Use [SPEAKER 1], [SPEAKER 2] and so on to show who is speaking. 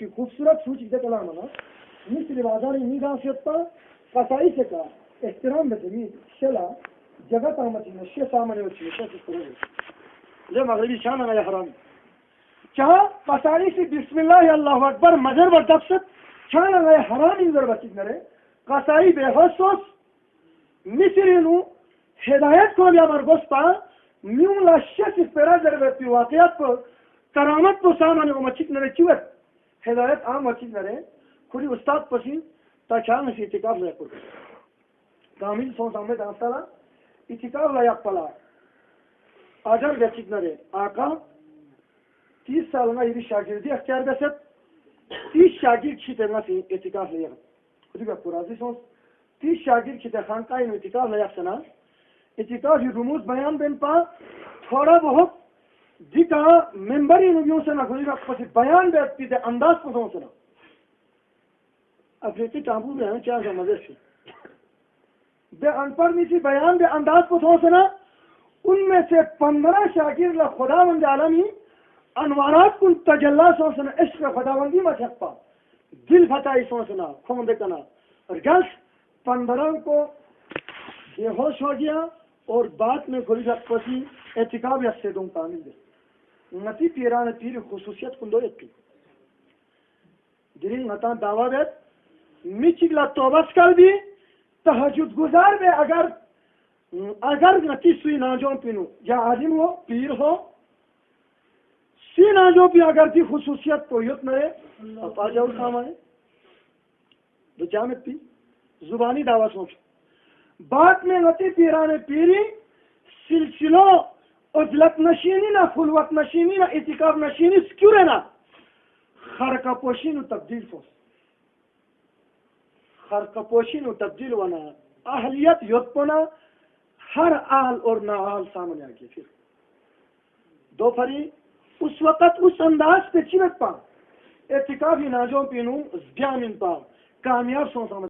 [SPEAKER 1] کی خوبصورت سوچ کا کلام ہے مثل بازار نیگاسیت پر قصائی سے کا احترام بزمین شلا جگہ تامتی نشیہ سامنے وچی نشیہ سکرے لے مغربی شان ہے حرام چاہا قصائی سے بسم اللہ اللہ اکبر مجر و دفست چاہا ہے حرام انظر بچید نرے قصائی بے حسوس مثل انو ہدایت کو بیا مرگوستا میون لاشیہ سے پیرا ضرورتی واقعات پر کرامت کو سامنے وچید نرے چوت ہدایت عام وچید نرے کھلی استاد پسی تا چاہاں سے اتقاف لے پر کامل سون سامنے دانستالا اتقاف لے پلا آجر وچید نرے آقا 30 سال میں یہ شاگردی اختیار بسد 30 شاگرد چھتے نا سی اتقاف لے خودی کا پرازی سونس 30 شاگرد چھتے خانقائی میں اتقاف لے سنا اتقاف یہ رموز بیان بین پا تھوڑا بہت دیکھا ممبری نبیوں سے نہ خودی کا پسی بیان بیتی دے انداز کو سون سنا افریقی تابو میں ہیں چاہ سمجھے سے بے انپر میں سی بیان بے انداز کو سون سنا ان میں سے 15 شاگرد خداوند عالمی انوارات کن تجلا سوچنا عشق خداوندی میں چھپا دل فتائی سوچنا خوند کنا اور گلس 15 کو بے ہوش ہو گیا اور بات میں کھلی جب پسی اعتقاب یا سیدوں کامل دے نتی پیران پیر خصوصیت کن دو یکی دلین نتان دعویٰ بیت میچگلا توبس کل بھی تحجد گزار بے اگر نتی سوی ناجون پینو یا عالم ہو پیر ہو سینا جو بھی اگر کی خصوصیت کو یت نرے اب آ جاؤ کام آئے تو جامت پی زبانی دعویٰ سوچ بات میں غتی پیران پیری سلسلوں عزلت نشینی نہ خلوت نشینی نہ اعتقاف نشینی کیوں رہنا خرقہ پوشی نو تبدیل سوچ خرقہ پوشی نو تبدیل ہونا اہلیت یت پونا ہر آل اور ناآل سامنے آگے پھر دو پھری اس وقت اس انداز پہ چیرت پا اعتقافی ناجوں پینوں زیامن پا کامیاب سو سامنے